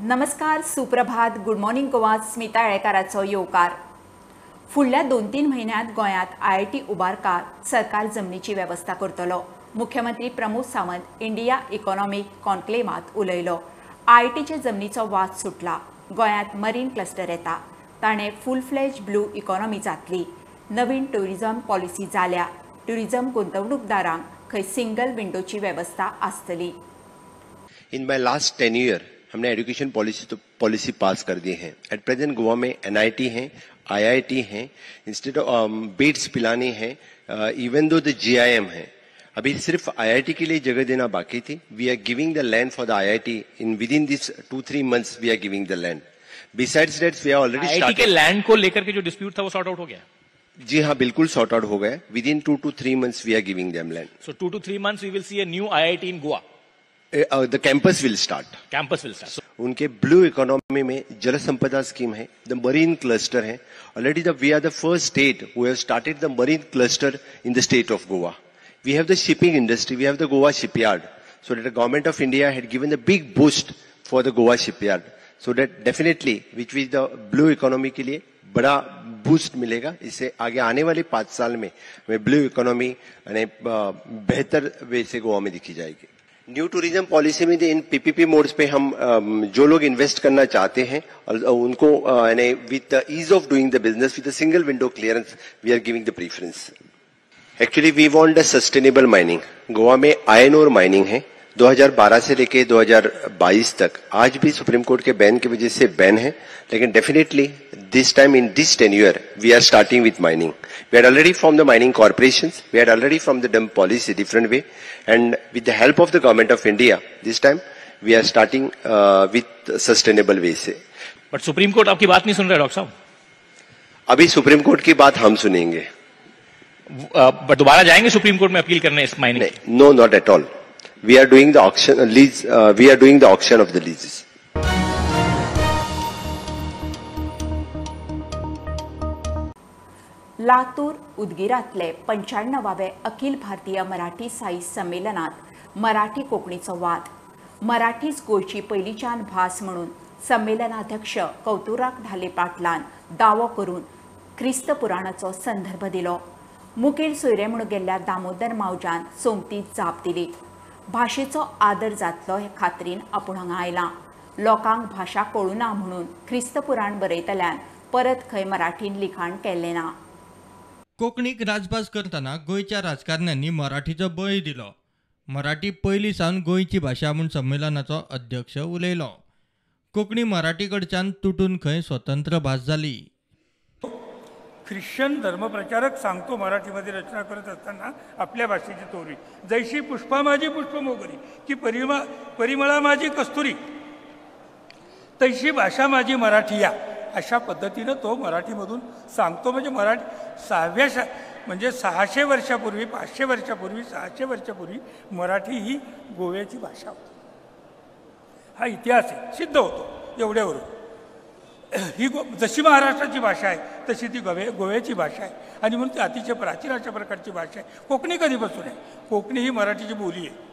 नमस्कार, सुप्रभात, good morning Goa. Smita येळकाराचो येवकार. फुडल्या 2-3 म्हयन्यांत गोंयांत IIT उबारकार सरकार जमनीची वेवस्था करतलो. मुख्यमंत्री प्रमोद सावंत इंडिया इकॉनॉमिक कॉन्क्लेवांत उलयलो. IITचे जमनीचो वाद सुटला. गोंयांत मरीन क्लस्टर येता. ताणें फूल फ्लेज ब्लू इकॉनॉमी जातली. नवीन टुरिझम पॉलिसी जाल्या. टुरिझम गुंतवणूकदारांक खंय सिंगल विंडोची वेवस्था आसतली. इन माय लास्ट 10 ईयर हमने एजुकेशन पॉलिसी पास कर दी है. एट प्रेजेंट गोवा में NIT है, IIT है, इंस्टीट्यूट ऑफ बेट्स पिलानी है, इवन दो द GIM है. अभी सिर्फ IIT के लिए जगह देना बाकी थी. We are giving the land for the IIT in with in this 2-3 months we are giving the land. Besides that we are already IIT के लैंड को लेकर के जो डिस्प्यूट था वो सॉर्ट आउट हो गया. जी हाँ, बिल्कुल सॉर्ट आउट हो गया. Within 2 to 3 months we are giving them land. So 2 to 3 months we will see a new IIT in Goa. The campus will start. Campus will start. उनके blue economy में Jal Sampada scheme है, the marine cluster है. Already we are the first state who have started the marine cluster in the state of Goa. We have the shipping industry, we have the Goa shipyard. So that the government of India had given the big boost for the Goa shipyard. So that definitely which which the blue economy के लिए बड़ा boost मिलेगा. इससे आगे आने वाले 5 साल में हमें ब्लू इकोनॉमी बेहतर वे से गोवा में दिखी जाएगी. न्यू टूरिज्म पॉलिसी में इन PPP मोड्स पे हम जो लोग इन्वेस्ट करना चाहते हैं उनको with the ease of doing the business with the single window clearance we are giving the preference. Actually we want the sustainable mining. Goa में आयरन ओर माइनिंग है 2012 से लेके 2022 तक. आज भी सुप्रीम कोर्ट के बैन की वजह से बैन है, लेकिन definitely this time in this tenure we are starting with mining. We had already formed the mining corporations. We had already formed the dump policy different way, and with the help of the government of India, this time we are starting with sustainable way say. But Supreme Court आपकी बात नहीं सुन रहा है doctor साहब. अभी supreme court की बात हम सुनेंगे. बट दोबारा जाएंगे सुप्रीम कोर्ट में अपील करने इस mining. No, not at all. We are doing the auction lease. We are doing the auction of the leases. Latur उदगीरांतले 95वे अखिल भारतीय मराठी साहित्य संमेलनात मराठी कोंकणीचो वाद. मराठीच गोंयची पयलींच्यान भास म्हणून संमेलनाध्यक्ष कौतुराक ढाले पाटलान दावो करून क्रिस्त पुराणाचो संदर्भ दिलो. मुखेल सोयरे म्हणून गेल्ल्या दामोदर मावजान सोमतीत जाप दिली. भाशेचो आदर जातलो हे खात्रीन आपूण हांगा आयलां. लोकांक भाशा कळुना म्हणून क्रिस्त पुराण बरयतल्यान परत खंय मराठीन लिखाण केल्लें ना. कोंकणीक राजभास करतना गोंयच्या राजकारण्यांनी मराठीचो बळी दिलो. मराठी पयलीं सावन गोंयची भाशा म्हूण संमेलनाचो अध्यक्ष उलयलो. कोंकणी मराठी कडच्यान तुटून खंय स्वतंत्र भास जाली. ख्रिश्चन धर्मप्रचारक सांगतो मराठीमध्ये रचना करत असताना आपल्या भाषेची तोरी. जैशी पुष्पा माझी पुष्पमोगरी की परिमळा माझी कस्तुरी, तैशी भाषा माझी मराठी या, अशा पद्धतीनं तो मराठीमधून सांगतो. म्हणजे मराठी म्हणजे 600 वर्षापूर्वी, 500 वर्षापूर्वी, 600 वर्षापूर्वी मराठी ही गोव्याची भाषा होती. हा इतिहास आहे, सिद्ध होतो एवढ्यावरून. ही जशी महाराष्ट्राची भाषा आहे तशी ती गोव्याची भाषा आहे, आणि म्हणून ती अतिशय प्राचीन अशा प्रकारची भाषा आहे. कोकणी कधीपासून आहे? कोकणी ही मराठीची बोली आहे.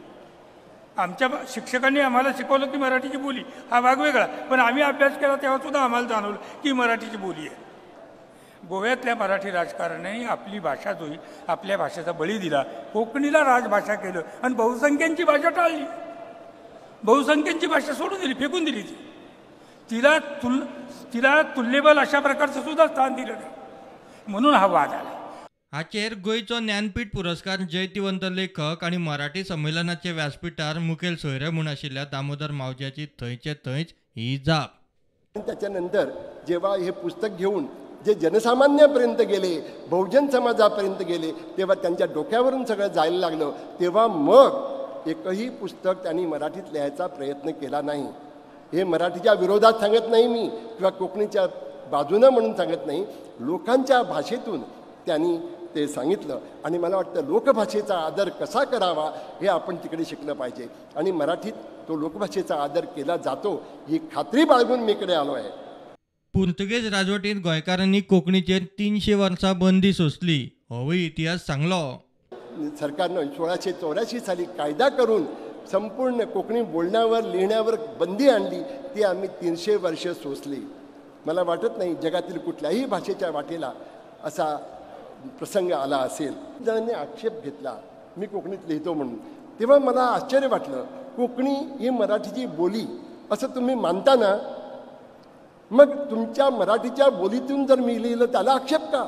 आमच्या शिक्षकांनी आम्हाला शिकवलं की मराठीची बोली हा भाग वेगळा, पण आम्ही अभ्यास केला तेव्हा सुद्धा आम्हाला जाणवलं की मराठीची बोली आहे. गोव्यातल्या मराठी राजकारण्याने आपली भाषा जोई आपल्या भाषेचा बळी दिला, कोकणीला राजभाषा केलं आणि बहुसंख्यांची भाषा टाळली. बहुसंख्यांची भाषा सोडून दिली, फेकून दिली. तिला तुल्यबल अशा प्रकारचं सुद्धा स्थान दिलं नाही, म्हणून हा वाद आला. हाचेर गोंयचो ज्ञानपीठ पुरस्कार जैतिवंत लेखक आणि मराठी संमेलनाचे व्यासपीठार मुखेल सोयरे म्हूण आशिल्ल्या दामोदर मावज्याची थंयचे थंयच ही जाप. त्याच्यानंतर जेव्हा हे पुस्तक घेऊन जे जनसामान्यापर्यंत गेले, बहुजन समाजापर्यंत गेले, तेव्हा त्यांच्या डोक्यावरून सगळं जायला लागलं. तेव्हा मग एकही पुस्तक त्यांनी मराठीत लिहायचा प्रयत्न केला नाही. हे मराठीच्या विरोधात सांगत नाही मी, किंवा कोकणीच्या बाजूनं म्हणून सांगत नाही. लोकांच्या भाषेतून त्यांनी ते सांगितलं, आणि मला वाटतं लोकभाषेचा आदर कसा करावा हे आपण तिकडे शिकलं पाहिजे. आणि मराठीत तो लोकभाषेचा आदर केला जातो ही खात्री बाळगून मी इकडे आलो आहे. पुर्तुगेज राजवटीत गोंयकारांनी कोंकणीचेर 300 वर्सां बंदी सोंसली होय इतिहास सांगलो. सरकारनं 1684 साली कायदा करून संपूर्ण कोकणी बोलण्यावर लिहिण्यावर बंदी आणली ती आम्ही 300 वर्ष सोसली. मला वाटत नाही जगातील कुठल्याही भाषेच्या वाटेला असा प्रसंग आला असेल. जणांनी आक्षेप घेतला मी कोकणीत लिहितो म्हणून, तेव्हा मला आश्चर्य वाटलं. कोकणी ही मराठीची बोली असं तुम्ही मानता ना, मग तुमच्या मराठीच्या बोलीतून जर मी लिहिलं त्याला आक्षेप का?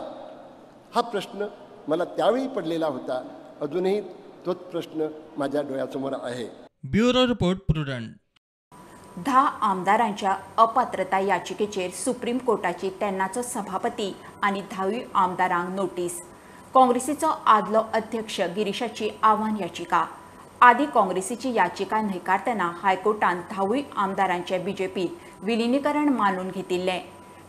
हा प्रश्न मला त्यावेळी पडलेला होता. अजूनही तोच प्रश्न माझ्या डोळ्यासमोर आहे. Bureau report prudent. 10 आमदारांच्या अपात्रता याचिकेचेर सुप्रीम कोर्टाची तेन्नाचो सभापती आणि 10 आमदारांक नोटीस. काँग्रेसीचो आदलो अध्यक्ष गिरीशाची आव्हान याचिका. आदी काँग्रेसीची याचिका न्हयकारतना हायकोर्टान 10 आमदारांचे बीजेपीत विलीनीकरण मानून घेतिल्ले.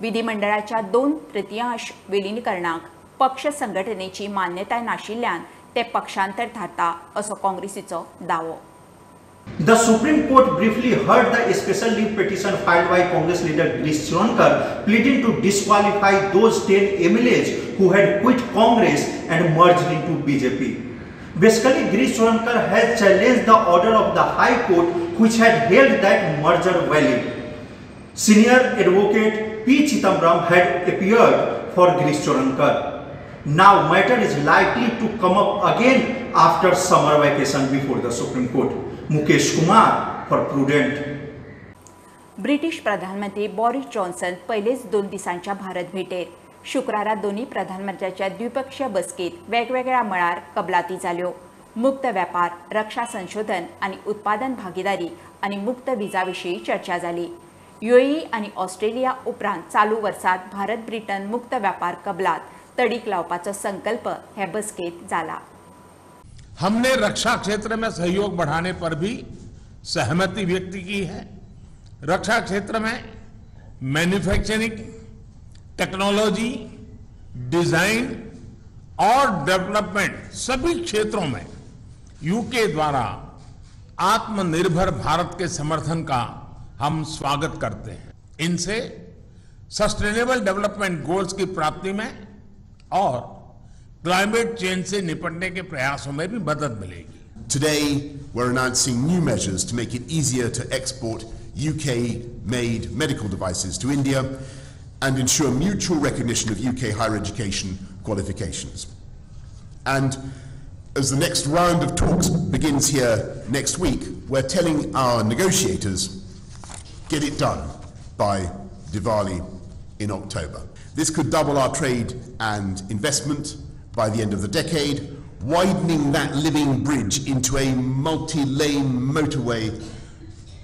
विधिमंडळाच्या 2/3 विलीनीकरणाक पक्ष संघटनेची मान्यताय नाशिल्ल्यान ते पक्षांतर थारता असो काँग्रेसीचो दावो. The Supreme Court briefly heard the special leave petition filed by Congress leader Girish Churankar pleading to disqualify those 10 MLAs who had quit Congress and merged into BJP. Basically, Girish Churankar has challenged the order of the High Court which had held that merger valid. Senior advocate P. Chidambaram had appeared for Girish Churankar. Now matter is likely to come up again after summer vacation before the Supreme Court. Mukesh Kumar for Prudent. British प्रधानमंत्री Boris Johnson पहिलेच 2 दिसांच्या भारत भेटेर. शुक्रारा दोन्ही प्रधानमंत्र्यांच्या द्विपक्षीय बसकेत वेगवेगळ्या मळार कबलाती जाल्यो. मुक्त वेपार, रक्षा संशोधन आणि उत्पादन भागीदारी आणि मुक्त विजा विशीं चर्चा जाली. UAE आणि ऑस्ट्रेलिया उपरांत चालू वर्सात भारत ब्रिटन मुक्त वेपार कबलात तडीक लावपाचो संकल्प हे बसकेत जाला. हमने रक्षा क्षेत्र में सहयोग बढ़ाने पर भी सहमति व्यक्त की है. रक्षा क्षेत्र में मैन्युफैक्चरिंग, टेक्नोलॉजी, डिजाइन और डेवलपमेंट सभी क्षेत्रों में यूके द्वारा आत्मनिर्भर भारत के समर्थन का हम स्वागत करते हैं. इनसे सस्टेनेबल डेवलपमेंट गोल्स की प्राप्ति में और क्लाइमेट चेंज से निपटने के प्रयासों में भी मदद मिलेगी. Today, we're announcing new measures to make it easier to export UK-made medical devices to India and ensure mutual recognition of UK higher education qualifications. And as the next round of talks begins here next week, we're telling our negotiators, get it done by Diwali in October. This could double our trade and investment by the end of the decade, widening that living bridge into a multi-lane motorway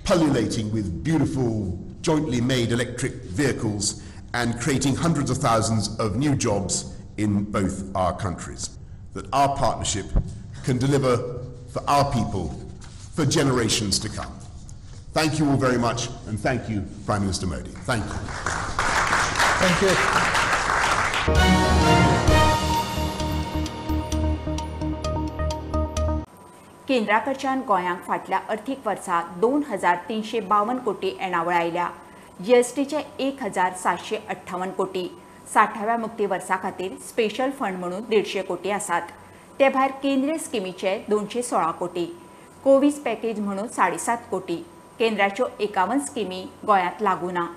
pullulating with beautiful jointly made electric vehicles and creating hundreds of thousands of new jobs in both our countries. That our partnership can deliver for our people for generations to come. Thank you all very much, and thank you, Prime Minister Modi. Thank you. Thank you. केंद्राकडच्यान गोंयांक फाटल्या अर्थीक वर्सात 2,352 कोटी येणावळ आयल्या. जीएसटीचे 1,758 कोटी. 60व्या मुक्ती वर्सा खातीर स्पेशल फंड म्हणून 150 कोटी आसात. ते भायर केंद्रीय स्किमीचे 216 कोटी. कोविड पॅकेज म्हणून 7.5 कोटी. केंद्राच्यो 51 स्किमी गोंयांत लागू ना.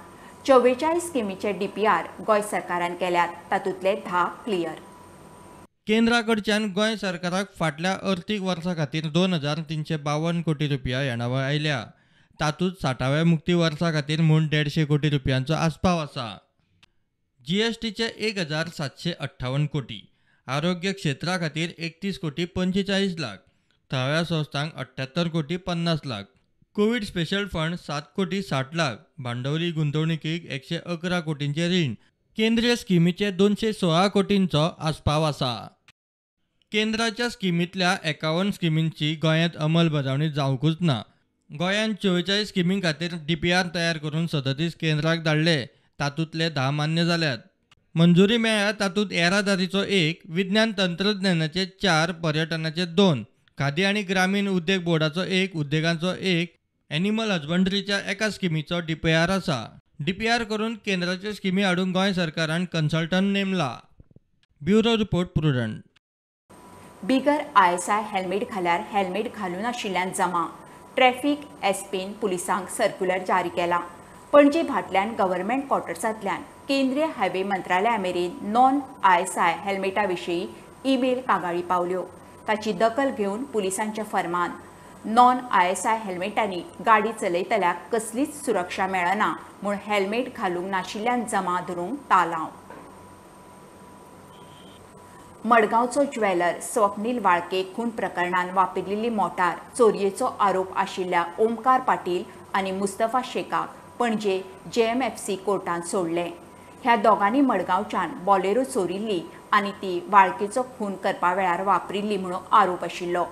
44 स्किमीचे DPR गोंय सरकारान केल्यात, तातूंतले 10 क्लियर. केंद्राकडच्यान गोंय सरकाराक फाटल्या अर्थीक वर्सा खातीर 2,352 कोटी रुपया येणावळ आयल्या. तातूंत 60व्या मुक्ती वर्सा खातीर म्हूण 150 कोटी रुपयांचो आस्पाव आसा. जीएसटीचे 1,758 कोटी. आरोग्य क्षेत्रा खातीर 31 कोटी 45 लाख. थळाव्या संस्थांक 78 कोटी 50 लाख. कोविड स्पेशल फंड 7 कोटी 60 लाख. भांडवली गुंतवणुकीक 111 कोटींचे रीण. केंद्रीय स्किमीचे 216 कोटींचो आस्पाव आसा. केंद्राच्या स्किमींतल्या 51 स्किमींची गोंयांत अंमलबजावणी जावंकूच ना. गोंयांत 44 स्किमीं खातीर DPR तयार करून 37 केंद्राक धाडले. तातूंतले 10 मान्य जाल्यात. मंजुरी मेळ्ळ्या तातूंत येरादारीचो 1, विज्ञान तंत्रज्ञानाचे 4, पर्यटनाचे 2, खादी आनी ग्रामीण उद्देग बोर्डाचो 1, उद्देगांचो 1, एनिमल हजबंड्रीच्या एका स्किमीचो DPR आसा. DPR करून केंद्राच्यो स्किमी हाडूंक गोंय सरकारान कन्सल्टंट नेमला. Bureau report Prudent. बिगर ISI हेल्मेट घाल्यार हेल्मेट घालून आशिल्ल्यान जमा. ट्रॅफिक एसपीन पुलिसांक सर्क्युलर जारी केला. पणजी भाटल्यान गव्हर्नमेंट क्वॉर्टर्सांतल्यान केंद्रीय हायवे मंत्रालया मेरेन नॉन ISI हेल्मेटा विशीं ईमेल कागाळी पावल्यो. ताची दखल घेवन पुलिसांच्या फर्मान नॉन ISI हेल्मेटांनी गाडी चलयतल्याक कसलीच सुरक्षा मेळना म्हूण हेल्मेट घालूंक नाशिल्ल्यान जमा धरूंक तालाव. मडगांवचो ज्वेलर स्वप्नील वाळके खून प्रकरणात वापरिल्ली मोटार चोरयेचो आरोप आशिल्ल्या ओमकार पाटील आनी मुस्तफा शेखाक पणजे JMFC कोर्टान सोडले. ह्या दोगांनी मडगांवच्यान बोलेरो चोरिल्ली आनी ती वाळकेचो खून करपा वेळार वापरिल्ली म्हणून आरोप आशिल्लो.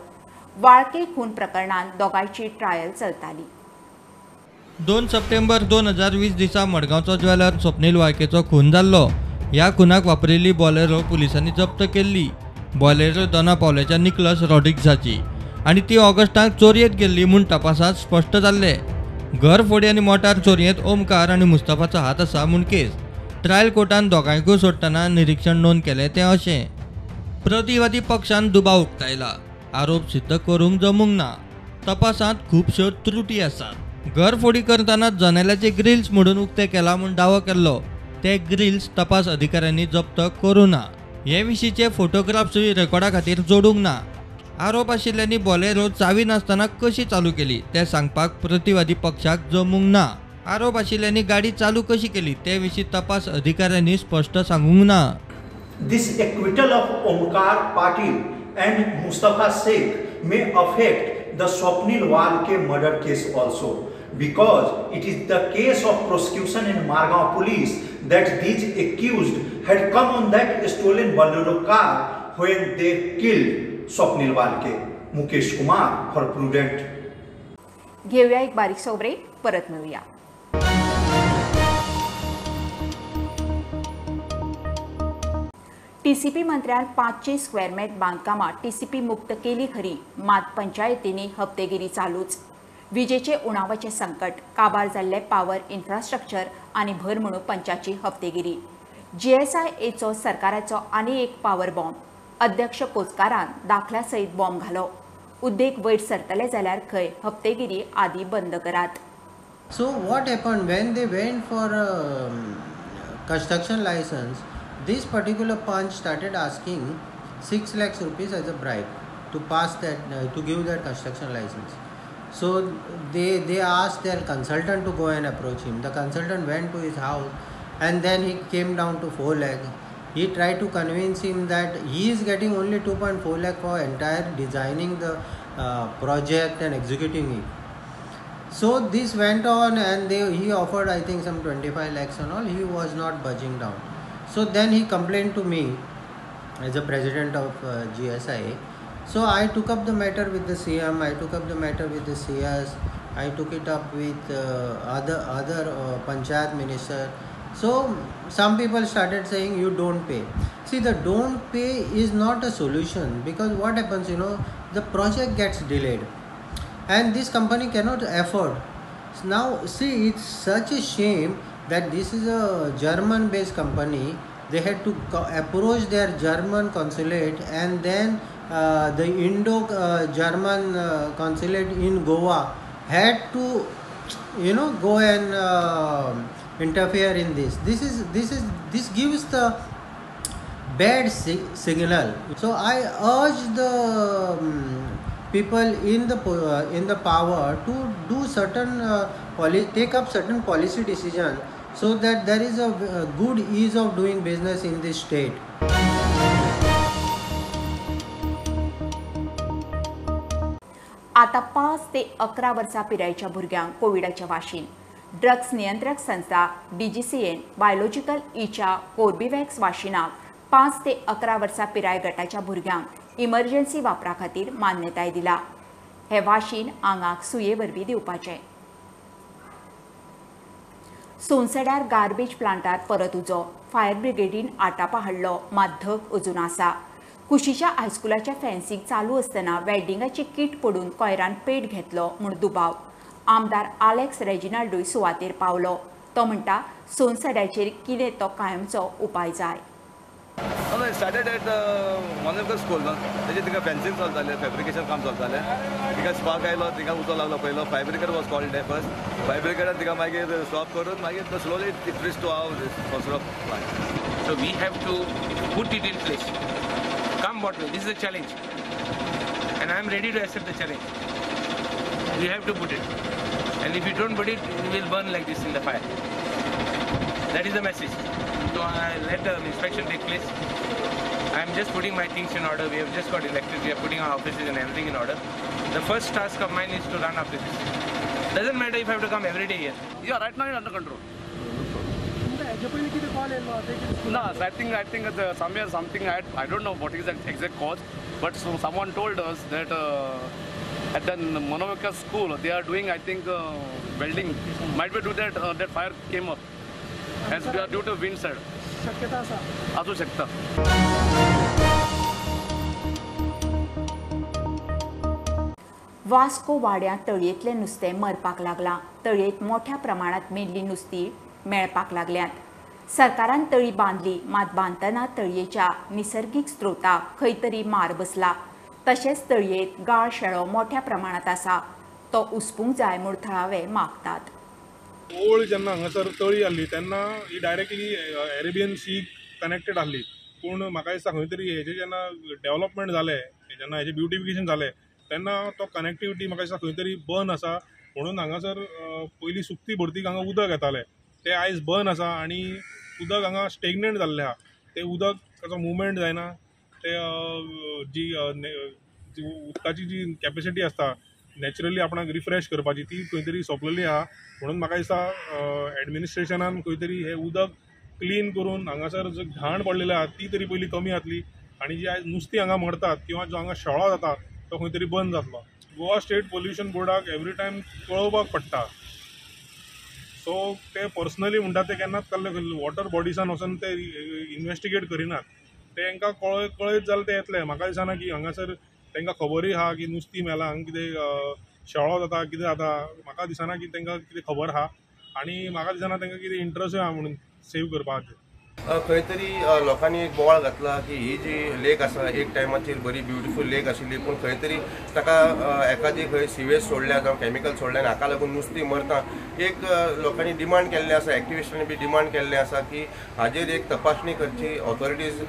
वाळके खून प्रकरणात दोगांयची ट्रायल चलताली. 2 सप्टेंबर 2020 दिसा मडगांवचो ज्वेलर स्वप्नील वाळकेचो खून जाल्लो. ह्या खुनाक वापरिल्ली बोलेरो पुलिसांनी जप्त केल्ली. बोलेरो दोना पावल्याच्या निकलस रॉड्रिग्जाची आनी ती ऑगस्टाक चोरयेत गेल्ली म्हूण तपासांत स्पश्ट जाल्ले. घरफोडी आनी मोटार चोरयेंत ओमकार आनी मुस्तफाचो हात आसा म्हूण केस. ट्रायल कोर्टान दोगांयकूय सोडटना निरीक्षण नोंद केलें तें अशें. प्रतिवादी पक्षान दुबाव उक्तायला. आरोप सिद्ध करूंक जमूंक ना. तपासांत खुबश्यो त्रुटी आसात. घरफोडी करतना जनेलाचे ग्रिल्स मोडून उक्ते केला म्हूण दावो केल्लो. ते ग्रिल्स तपास अधिकाऱ्यांनी जप्त करूं ना. हे विशींचे फोटोग्राफ्सूय रेकॉर्डा खातीर जोडूंक ना. आरोप आशिल्ल्यांनी बोलेरो चावी नासतना कशी चालू केली तें सांगपाक प्रतिवादी पक्षाक जमूंक ना. आरोप आशिल्ल्यांनी गाडी चालू कशी केली ते विशीं तपास अधिकाऱ्यांनी स्पश्ट सांगूंक ना. This acquittal of Omkar Patil and Mustafa Sheikh may affect the Swapnil Walke murder case also, because it is the case of prosecution in Margao police that these accused had come on that stolen Bolero car when they killed Swapnil Walke. Mukesh Kumar for Prudent. घेऊया एक बारीकसो break, परत मिळूया. TCP मंत्र्यान 500 square मेट बांदकामां TCP मुक्त केली खरी, मात पंचायतींनी हप्तेगिरी चालूच. विजेचे उणावाचे संकट, काबार जाल्ले पावर इन्फ्रास्ट्रक्चर आनी भर म्हणून पंचाची हप्तेगिरी. GSIAचो सरकाराचो आनी एक पावर बॉम्ब. अध्यक्ष कोचकारान दाखल्या सयत बॉम्ब घालो. उद्देग वयर सरतले जाल्यार खंय हप्तेगिरी आदी बंद करात. So what happened when they went for construction license? This particular punch started asking 6 lakhs rupees as a bribe to pass that to give that construction license. So they asked their consultant to go and approach him. The consultant went to his house and then he came down to 4 lakh. He tried to convince him that he is getting only 2.4 lakh for entire designing the project and executing it. So this went on and he offered I think some 25 lakhs and all. He was not budging down. So then he complained to me as a president of GSIA. So I took up the matter with the CM, I took up the matter with the CS, I took it up with other panchayat minister. So some people started saying you don't pay. See, the don't pay is not a solution, because what happens, the project gets delayed and this company cannot afford. Now see, it's such a shame that this is a German based company. They had to approach their German consulate, and then the Indo-German consulate in Goa had to go and interfere in this. This gives the bad signal. So I urge the people in the power to do certain take up certain policy decisions so that there is a good ease of doing business in this state. आता 5 ते 11 वर्सां पिरायेच्या भुरग्यांक कोविडाच्या वाशीन. Drugs नियंत्रक संस्था DGCAन biological ईच्या Corbevax वाशिनाक 5 ते 11 वर्सां पिराय गटाच्या भुरग्यांक इमर्जन्सी वापरा खातीर मान्यताय दिला. हे वाशीन आंगाक सुये वरवीं दिवपाचें. सोनसड्यार गार्बेज प्लांटार परत उजो. फायर ब्रिगेडीन आटापा हाडलो, मात धग अजून आसा. कुशीच्या हायस्कुलाच्या फेन्सिंग चालू आसतना वेल्डिंगाची कीट पडून कोयरान पेट घेतलो म्हूण दुबाव. आमदार आलेक्स रेजिनाल्डूय सुवातेर पावलो. तो म्हणटा सोनसड्याचेर कितें तो कायमचो उपाय जाय. હવે it started at one of the school. त्याचे तिका fencing चालताले, fabrication काम चालताले. तिका spark आयलो, तिका उचो लागलो पहिलो. Fire brigade was called there first. Fire brigade तिका मागीर stop करून मागीर slowly it reached to our construct plant. So we have to put it in place. Come what may, this is a challenge, and I am ready to accept the challenge. We have to put it, and if you don't put it, it will burn like this in the fire. That is the message. So I let the inspection take place. I am just putting my things in order. We have just got elected. We are putting our offices and everything in order. The first task of mine is to run after this. Doesn't matter if I have to come every day here. Yeah, right now it's under control. No, I think somewhere something I don't know what is the exact cause, but someone told us that at the Monovika school they are doing, I think, welding. Might be due that that fire came up as due to wind side. असू शकता. वास्को वाड्यात तळयेतले नुस्तें मरपाक लागलां. तळयेत मोठ्या प्रमाणात मेल्ली नुस्तीं मेळपाक लागल्यात. सरकारान तळी बांधली, मात बांदतना तळयेच्या निसर्गीक स्त्रोताक खंय तरी मार बसला. तशेंच तळयेत गाळ शेळो मोठ्या प्रमाणात आसा. तो उस्पूंक जाय म्हूण थळावे मागतात. ओल्ड जेन्ना हांगासर तळी आसली तेन्ना ही डायरेक्टली अरेबियन सी कनेक्टेड आसली. पूण म्हाका दिसता खंय तरी हेजें जेन्ना डेवलपमेंट जालें, जेन्ना हेजें ब्युटिफिकेशन जालें तेन्ना तो कनेक्टिविटी म्हाका दिसता खंय तरी बंद आसा. म्हणून हांगासर पयलीं सुकती भरतीक हांगा उदक येतालें तें आयज बंद आसा आनी उदक हांगा स्टेगनंट जाल्लें आहा. तें उदक ताचो मुवमेंट जायना. तें जी उदकाची जी कॅपेसिटी आसता नॅचरली आपणाक रिफ्रेश करपाची ती खंय तरी सोंपलेली आहा. म्हणून म्हाका दिसता एडमिनिस्ट्रेशनान खंय तरी हें उदक क्लीन करून हांगासर जो घाण पडलेली आहा ती तरी पयली कमी जातली आनी जी आयज नुस्तीं हांगा मरतात किंवा जो हांगा शेळो जाता तो खंय तरी बंद जातलो. गोवा स्टेट पोल्युशन बोर्डाक एवरी टायम कळोवपाक पडटा. सो ते पर्सनली म्हणटा ते केन्नाच वॉटर बॉडीसान वचून ते इन्वेस्टिगेट करिनात. तांकां कळयत जाल्यार ते येतले. म्हाका दिसना की हांगासर तांकां खबरूय आहा की नुस्तीं मेला हांगा कितें शेळो जाता कितें जाता. म्हाका दिसना की तांकां कितें खबर आहा आनी म्हाका दिसना तांकां कितें इंट्रस्टूय आहा म्हणून सेव करपाक. खंय तरी लोकांनी एक बोवाळ घातला की ही जी लेक आसा एक टायमाचेर बरी ब्युटिफूल लेक आशिल्ली पूण खंय तरी ताका एखादी खंय सिवेज सोडल्या जावं कॅमिकल सोडल्या आनी हाका लागून नुस्तीं मरता. एक लोकांनी डिमांड केल्लें आसा, एक्टिविस्टांनी बी डिमांड केल्लें आसा की हाजेर एक तपासणी करची. ऑथॉरिटीज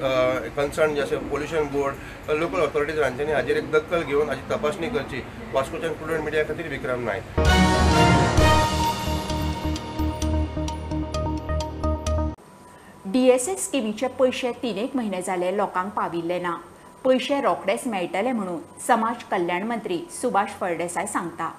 कन्सर्न जे आसा पोल्युशन बोर्ड, लोकल ऑथॉरिटीज हांच्यांनी हाजेर एक दखल घेवन हाची तपासणी करची. वास्कोच्यान प्रुडंट मिडिया खातीर विक्रम नायक. DSS स्किमीचे पैसे 3 म्हयने जाले लोकांक पाविल्ले ना. पैसे रोखडेच मेळटले म्हणून समाज कल्याण मंत्री सुभाष फळदेसाय सांगता.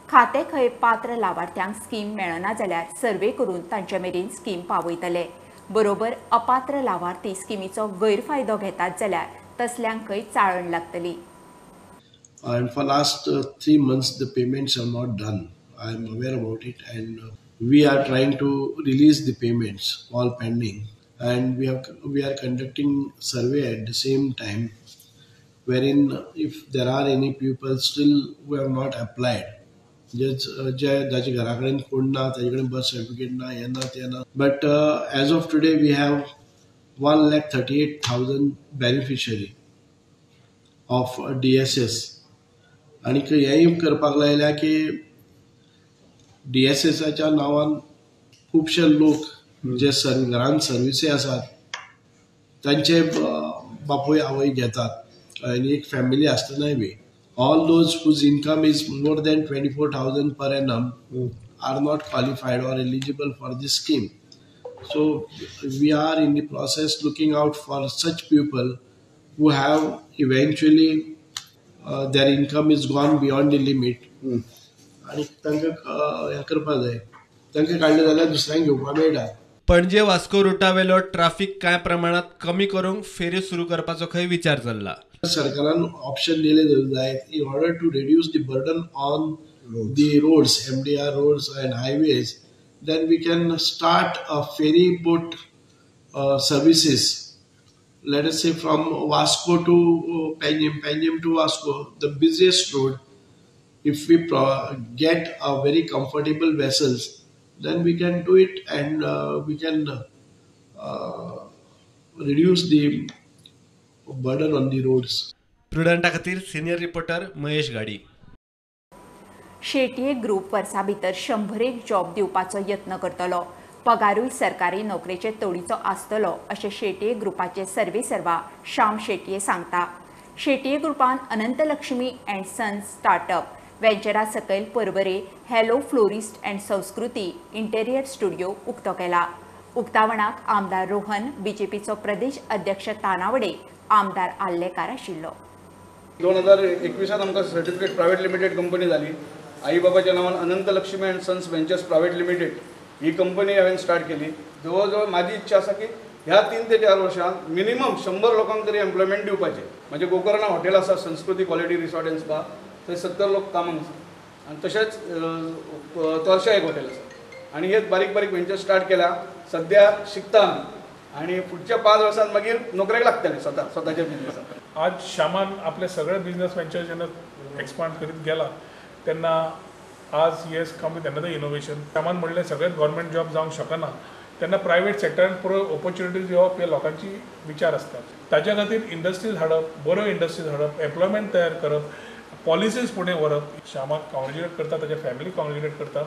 खाते खंय पात्र लाभार्थ्यांक स्कीम मेळना जाल्यार सर्वे करून तांचे मेरेन स्कीम पावयतले. बरोबर अपात्र लाभार्थी स्किमीचो गैरफायदो घेतात जाल्यार तसल्यांकय चाळण लागतली. And for last 3 months the payments are not done. I am aware about it and we are trying to release the payments all pending. And we are conducting survey at the same time, wherein if there are any people still who have not applied, jache घरा कडेन कोण ना, ताजे कडेन birth certificate ना, हे ना ते ना. But as of today we have 1,38,000 beneficiary of DSS. आणि हेंय करपाक लायल्या की DSSच्या नांवान खुबशे लोक जे घरान सर्विसी आसात तांचे बापूय आवय घेतात आनी एक फॅमिली आसतनाय बी. All those whose income is more than 24,000 per annum are not qualified or eligible for this scheme. So we are in the process looking out for such people who have eventually their income is gone beyond the limit. आणि तांकां हें करपाक जाय. तांकां काडलें जाल्यार दुसऱ्यांक घेवपाक मेळटा. पणजे वास्को रुटावेलो ट्राफिक कांय प्रमाणात कमी करूंक फेऱ्यो सुरू करपाचो खंय विचार चल्ला. सरकारान ऑप्शन दिले जाय in order to reduce the burden on the roads, MDR roads and highways. Then we can start a ferry boat services. Let us say from Vasco to Panjim, Panjim to Vasco, the busiest road. If we get a very comfortable vessels, then we can do it and we can reduce the burden on the roads. प्रुडंटा खातीर senior reporter Mahesh गाडी. Shetye group वर्सां भितर 100 job दिवपाचो यत्न करतलो. पगारूय सरकारी नोकरेचे तोडीचो आसतलो अशें शेटये ग्रुपाचे सर्वेसर्वा श्याम शेटये सांगता. शेटये ग्रुपान अनंतलक्ष्मी अँड सन्स स्टार्टअप वेंचरा सकयल परवरे हॅलो फ्लोरिस्ट अँड संस्कृती इंटेरियर स्टुडिओ उक्तो केला. उक्तावणाक आमदार रोहन, बीजेपीचो प्रदेश अध्यक्ष तानावडे, आमदार आल्लेकार आशिल्लो. 2021 आमकां सर्टिफिकेट प्रायवेट लिमिटेड कंपनी जाली. आई बाबाच्या नावान Anantlakshmi and sons ventures private limited ही कंपनी हांवें स्टार्ट केली. जवळ माझी इच्छा आसा की ह्या 3 ते 4 वर्षांत मिनिमम 100 लोकांक तरी एम्प्लॉयमेंट दिवपाचें. म्हणजे गोकर्णा हॉटेल आसा, संस्कृती क्वालिटी रिसॉर्ट एंड स्पा, थंय 70 लोक कामाक आसा. आनी तशेंच तोरशा एक हॉटेल आसा. आनी हे बारीक बारीक वेंचर स्टार्ट केल्या. सध्या शिकता आनी फुडच्या 5 वर्सांत मागीर नोकरेक लागतले स्वताच्या बिझनेसाक. आज श्यामान आपले सगळे बिझनेस वेंचर जेन्ना एक्सपांड करीत गेला तेन्ना आज येस कमी तेन्ना तें इनोवेशन. श्यामान म्हणलें सगळेच गव्हर्मेंट जॉब जावंक शकना तेन्ना प्रायवेट सेक्टरान पुरो ऑपॉर्च्युनिटीज येवप हे लोकांची विचार आसतात. ताच्या खातीर इंडस्ट्रीज हाडप, बऱ्यो इंडस्ट्रीज हाडप, एम्प्लॉयमेंट तयार करप, पॉलिसीज फुडें व्हरप. श्यामाक कॉंग्रेच्युलेट करता, ताच्या फॅमिली कॉंग्रेच्युलेट करता.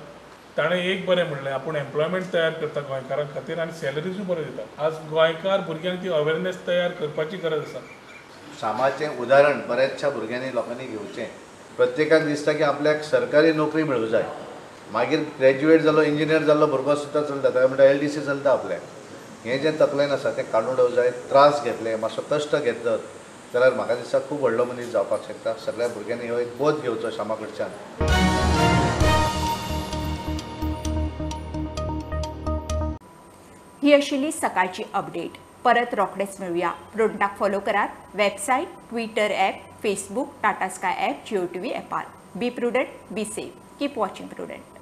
ताणें एक बरें म्हणलें, आपूण एम्प्लॉयमेंट तयार करता गोंयकारां खातीर आनी सॅलरीजूय बऱ्यो दिता. आज गोंयकार भुरग्यांक ती अवेरनेस तयार करपाची गरज आसा. श्यामाचें उदाहरण बऱ्याचशा भुरग्यांनी लोकांनी घेवचें. प्रत्येकाक दिसता की आपल्याक सरकारी नोकरी मेळूं जाय. मागीर ग्रॅज्युएट जालो, इंजिनियर जाल्लो भुरगो सुद्दां चलता, ताका म्हणटा LDC चलता आपल्याक. हें जें तकलेन आसा तें काडून उडोवंक जाय. त्रास घेतले, मातसो कश्ट घेतलो जाल्यार म्हाका दिसता खूब व्हडलो मनीस जावपाक शकता. सगळ्या भुरग्यांनी हो एक बोध घेवचो श्यामा कडच्यान. ही आशिल्ली सकाळची अपडेट. परत रोखडेच मेळुया. प्रुडंटाक फॉलो करात. Website, Twitter app, Facebook, Tata Sky app, Jio TV ॲपार. Be Prudent, be safe. Keep watching prudent.